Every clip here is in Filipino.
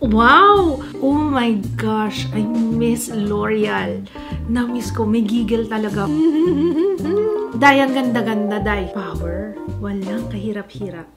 Wow! Oh my gosh! I miss L'Oreal. Na-miss ko. May giggle talaga. Day, ang ganda-ganda, Day. Power. Walang kahirap-hirap.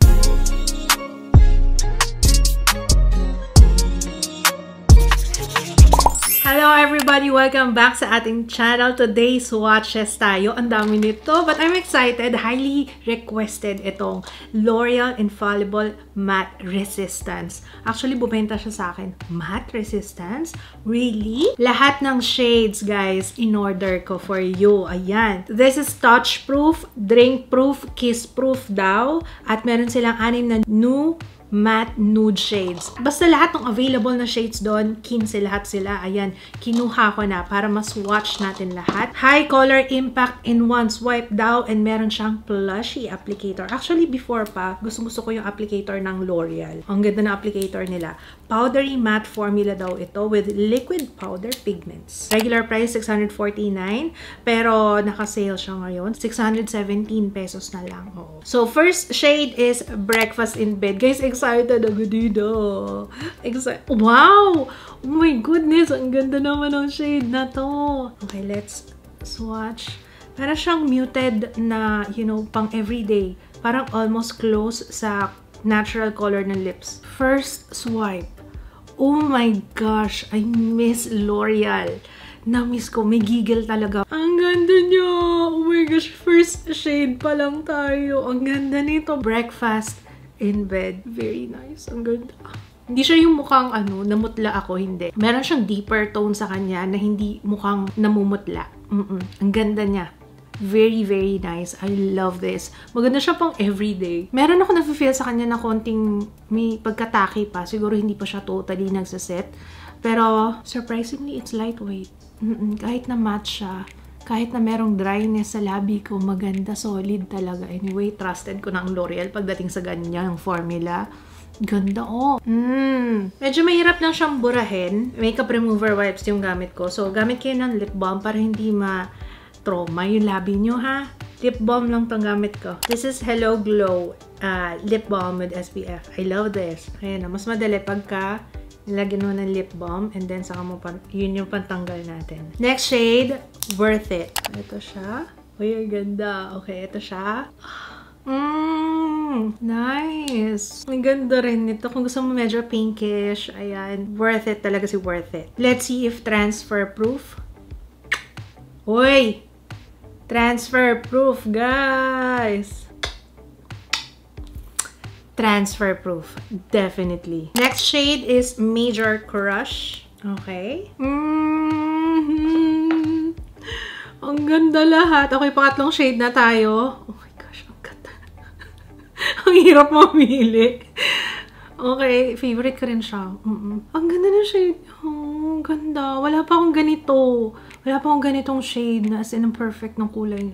Hello everybody! Welcome back sa ating channel. Today's swatches tayo. Ang dami nito. But I'm excited. Highly requested itong L'Oreal Infallible Matte Resistance. Actually, bumenta siya sa akin. Matte Resistance? Really? Lahat ng shades, guys, in-order ko for you. Ayan. This is touch-proof, drink-proof, kiss-proof daw. At meron silang 6 na new matte nude shades. Basta lahat ng available na shades doon, 15 lahat sila. Ayan, kinuha ko na para mas-swatch natin lahat. High color impact in one swipe daw, and meron siyang plushy applicator. Actually, before pa, gusto ko yung applicator ng L'Oreal. Ang ganda na applicator nila. Powdery matte formula daw ito with liquid powder pigments. Regular price, 649. Pero naka-sale siya ngayon. 617 pesos na lang. Oo. So, first shade is Breakfast in Bed. Guys, excited ako dito. Wow! Oh my goodness! Ang ganda naman ng shade na to. Okay, let's swatch. Para siyang muted na, you know, pang everyday. Parang almost close sa natural color ng lips. First swipe. Oh my gosh! I miss L'Oreal. Na-miss ko. May giggle talaga. Ang ganda niya! Oh my gosh! First shade pa lang tayo. Ang ganda nito. Breakfast in Bed. Very nice. Ang ganda. Hindi siya yung mukhang namutla ako. Hindi. Meron siyang deeper tone sa kanya na hindi mukhang namumutla. Ang ganda niya. Very, very nice. I love this. Maganda siya pang everyday. Meron ako na-feel sa kanya na konting may pagkataki pa. Siguro hindi pa siya totally nagsaset. Pero, surprisingly, it's lightweight. Kahit na matte siya, kahit na merong dryness sa labi ko, maganda, solid talaga. Anyway, trusted ko na ang L'Oreal pagdating sa ganyang formula. Ganda, oh. Medyo mahirap lang siyang burahin. Makeup remover wipes yung gamit ko. So, gamit kayo ng lip balm para hindi ma-trauma yung labi nyo, ha? Lip balm lang tong gamit ko. This is Hello Glow lip balm with SPF. I love this. Ayan na, mas madali pagka nilagyan mo ng lip balm and then saka mo yun yung pantanggal natin. Next shade, Worth It. Ito siya. Uy, ang ganda. Okay, ito siya. Nice. Ang ganda rin nito. Kung gusto mo medyo pinkish, ayan. Worth it talaga si Worth It. Let's see if transfer proof. Uy! Transfer proof, guys! Transfer proof. Definitely. Next shade is Major Crush. Okay. Ang ganda lahat. Okay, pangatlong shade na tayo. Oh my gosh, ang ganda. Ang hirap mamili. Okay, favorite ko rin siya. Ang ganda na shade. Oh, ang ganda. Wala pa akong ganito. Wala pa akong ganitong shade na as in ang perfect ng kulay.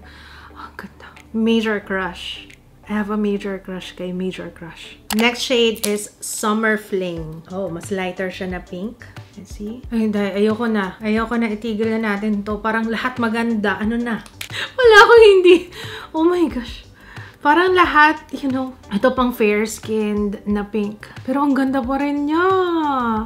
Ang ganda. Major Crush. I have a major crush kay Major Crush. Next shade is Summer Fling. Oh, mas lighter siya na pink. Let's see. Ay, hindi. Ayoko na. Ayoko na. Itigil na natin to. Parang lahat maganda. Ano na? Wala akong hindi. Oh my gosh. Parang lahat, you know, ito pang fair-skinned na pink. Pero ang ganda pa rin niya.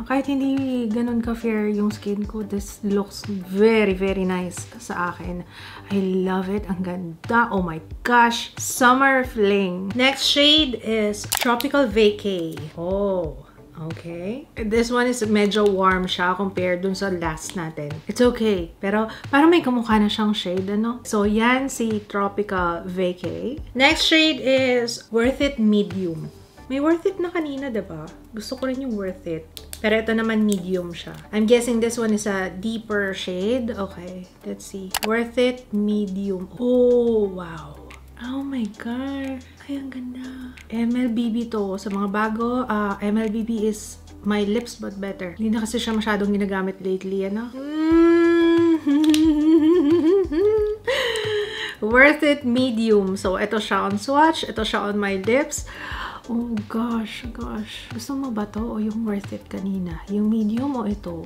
Kahit hindi ganun ka-fair yung skin ko, this looks very, very nice sa akin. I love it. Ang ganda. Oh my gosh. Summer Fling. Next shade is Tropical Vacay. Oh. Okay. This one is medyo warm siya compared dun sa last natin. It's okay. Pero parang may kamukha na siyang shade, ano? So, yan si Tropical Vacay. Next shade is Worth It Medium. May Worth It na kanina, diba? Gusto ko rin yung Worth It. Pero ito naman medium siya. I'm guessing this one is a deeper shade. Okay. Let's see. Worth It Medium. Oh, wow. Oh my God. Ay, ang ganda. MLBB to. Sa mga bago, MLBB is my lips but better. Hindi na kasi siya masyadong ginagamit lately, ano? Worth It Medium. So, ito siya on swatch. Ito siya on my lips. Oh gosh, gosh. Gusto mo ba to o yung Worth It kanina? Yung medium o ito?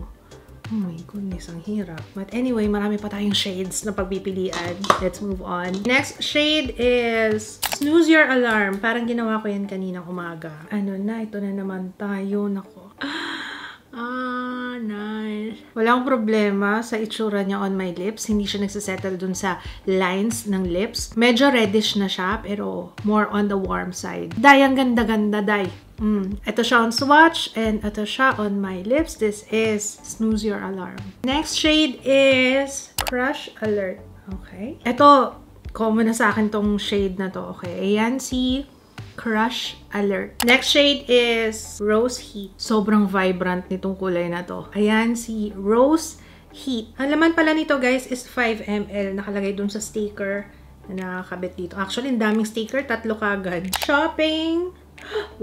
Oh my goodness, ang hirap. But anyway, marami pa tayong shades na pagpipilian. Let's move on. Next shade is Snooze Your Alarm. Parang ginawa ko yan kaninang umaga. Ano na, ito na naman tayo. Nako. Wala akong problema sa itsura niya on my lips. Hindi siya nagsisettle dun sa lines ng lips. Medyo reddish na siya, pero more on the warm side. Day, ang ganda-ganda, day. Ito siya on swatch, and ito siya on my lips. This is Snooze Your Alarm. Next shade is Crush Alert. Okay. Ito, common na sa akin tong shade na to. Okay. Ayan si Crush Alert. Next shade is Rose Heat. Sobrang vibrant nitong kulay na to. Ayan si Rose Heat. Ang laman pala nito, guys, is 5 ml. Nakalagay dun sa sticker na nakakabit dito. Actually, ang daming sticker. 3 kagad. Shopping.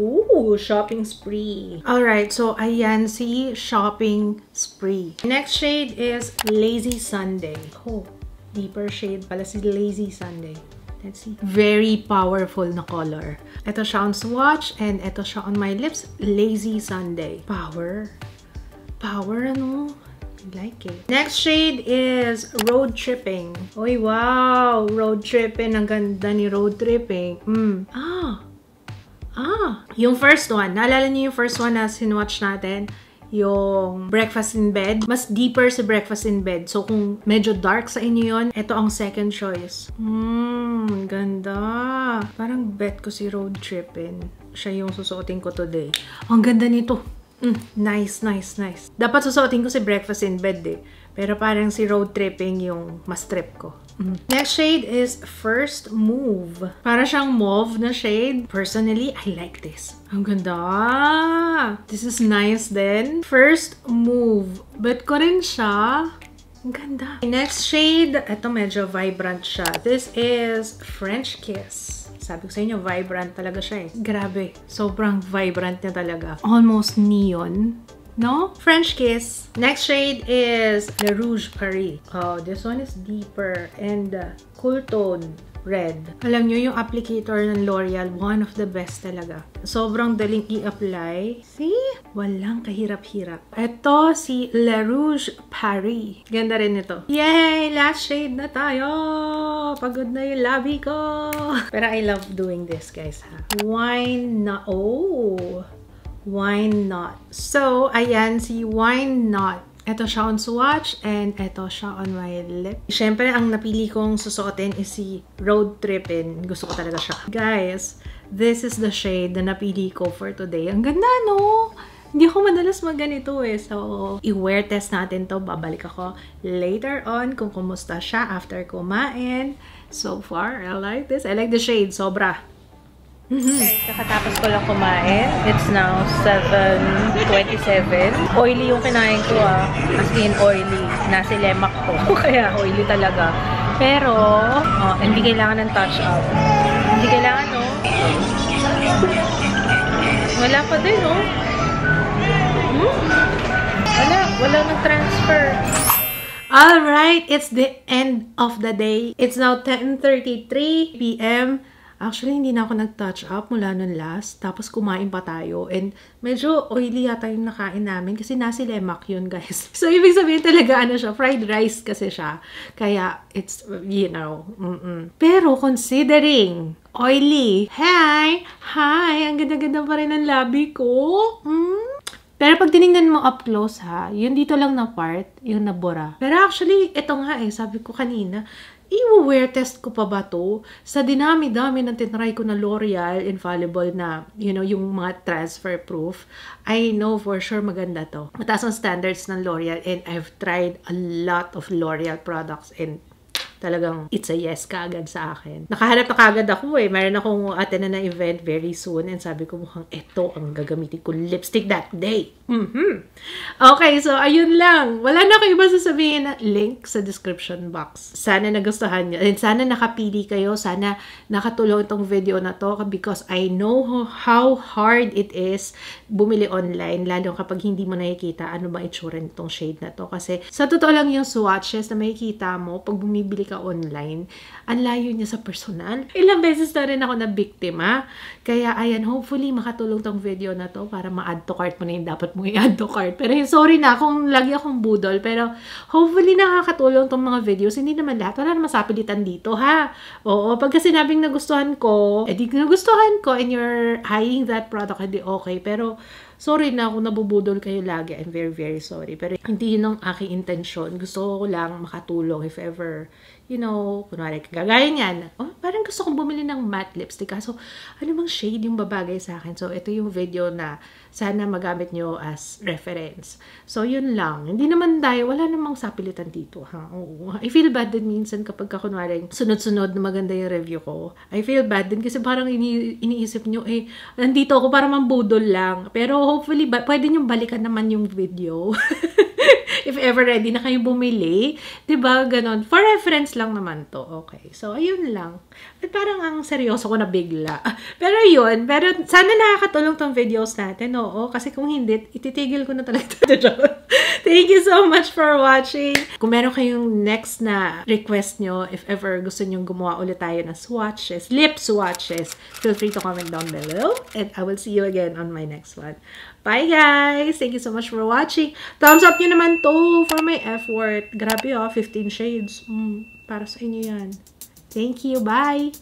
Ooh, shopping spree. Alright, so ayan si shopping spree. Next shade is Lazy Sunday. Oh, deeper shade pala si Lazy Sunday. Let's see. Very powerful na color. Ito siya on swatch, and ito siya on my lips. Lazy Sunday. Power. Power, ano? I like it. Next shade is Road Tripping. Oy, wow! Road Tripping. Ang ganda ni Road Tripping. Yung first one. Naalala niyo yung first one na sinwatch natin? Yung Breakfast in Bed. Mas deeper si Breakfast in Bed. So, kung medyo dark sa inyo yun, ito ang second choice. Ganda. Parang bet ko si Road Trippin'. Siya yung susuotin ko today. Ang ganda nito. Nice, nice, nice. Dapat susuotin ko si Breakfast in Bed eh. Pero parang si Road Tripping yung mas trip ko. Next shade is First Move. Para siyang mauve na shade. Personally, I like this. Ang ganda. This is nice din. First Move. Bet ko rin siya. Ang ganda. Next shade, ito medyo vibrant siya. This is French Kiss. Sabi ko sa inyo, vibrant talaga siya eh. Grabe. Sobrang vibrant niya talaga. Almost neon. No? French Kiss. Next shade is Le Rouge Paris. Oh, this one is deeper and cool tone red. Alam nyo, yung applicator ng L'Oreal, one of the best talaga. Sobrang daling i-apply. See? Walang kahirap-hirap. Ito si Le Rouge Paris. Ganda rin ito. Yay! Last shade na tayo! Pagod na yung labi ko! Pero I love doing this, guys, ha? Wine na... Oh! Wine Knot. So, ayan si Wine Knot. Ito siya on swatch, and ito siya on my lip. Siyempre, ang napili kong susuotin is si Road Trippin'. Gusto ko talaga siya. Guys, this is the shade na napili ko for today. Ang ganda, no? Hindi ako madalas magganito eh. So, i-wear test natin to. Babalik ako later on kung kumusta siya after kumain. So far, I like this. I like the shade. Sobra. Okay, kakatapos ko lang kumain. It's now 7:27. Oily yung kinain ko ah. As in oily. Nasi lemak ko. Kaya oily talaga. Pero, hindi kailangan ng touch up. Hindi kailangan, no? Wala pa din, no? Wala nag-transfer. Alright, it's the end of the day. It's now 10:33 p.m. Actually, hindi na ako nag-touch up mula nun last. Tapos kumain pa tayo. And medyo oily yata yung nakain namin kasi nasi lemak yun, guys. So, ibig sabihin talaga, ano siya, fried rice kasi siya. Kaya, it's, you know, Pero, considering oily, hi, ang ganda-ganda pa rin ang labi ko. Pero pag tinignan mo up close, ha, yun dito lang na part, yung nabura. Pero actually, ito nga eh, sabi ko kanina, i-wear test ko pa ba to? Sa dinami-dami ng tinry ko na L'Oreal Infallible na, you know, yung mga transfer proof, I know for sure maganda to. Mataas ang standards ng L'Oreal, and I've tried a lot of L'Oreal products, and talagang it's a yes kaagad sa akin. Nakahanap na kaagad ako eh. Meron akong attend na event very soon, and sabi ko mukhang ito ang gagamitin ko lipstick that day. Okay, so ayun lang. Wala na ako iba sasabihin na link sa description box. Sana nagustuhan nyo. And sana nakapili kayo. Sana nakatulong itong video na to because I know how hard it is bumili online, lalo kapag hindi mo nakikita ano ba itsura nitong shade na to. Kasi sa totoo lang yung swatches na makikita mo pag bumibili ka online, ang layo niya sa personal. Ilang beses na rin ako na biktima. Kaya ayan, hopefully makatulong tong video na to para ma-add to cart mo na yung dapat mo i-add to cart. Pero sorry na kung lagi akong budol, pero hopefully nakakatulong tong mga videos. Hindi naman lahat. Wala naman sapilitan dito, ha? Oo, pagka sinabing nagustuhan ko, di nagustuhan ko and you're eyeing that product, hindi okay. Pero Sorry na kung nabubudol kayo lagi. I'm very, very sorry. Pero hindi yun ang aking intensyon. Gusto ko lang makatulong if ever, kunwari, kagaya niyan. Parang gusto kong bumili ng matte lipstick. Kaso, ano bang shade yung babagay sa akin? So, ito yung video na sana magamit nyo as reference. So, yun lang. Hindi naman wala namang sapilitan dito. Oo. I feel bad din minsan kapag kunwari, sunod-sunod na maganda yung review ko. I feel bad din kasi parang iniisip nyo, nandito ako para mambudol lang. Pero hopefully, pwede nyo balikan naman yung video. If ever ready na kayo bumili. Diba? Ganon. For reference lang naman to. Okay. So, ayun lang. At parang ang seryoso ko na bigla. Pero yun. Pero sana nakakatulong tong videos natin. Oo. Kasi kung hindi, ititigil ko na talaga ito. Thank you so much for watching. Kung meron kayong next na request nyo, if ever gusto nyo gumawa ulit tayo ng swatches, lip swatches, feel free to comment down below. And I will see you again on my next one. Bye guys! Thank you so much for watching. Thumbs up nyo naman to for my effort. Grabe 15 shades. Para sa inyo yan. Thank you. Bye!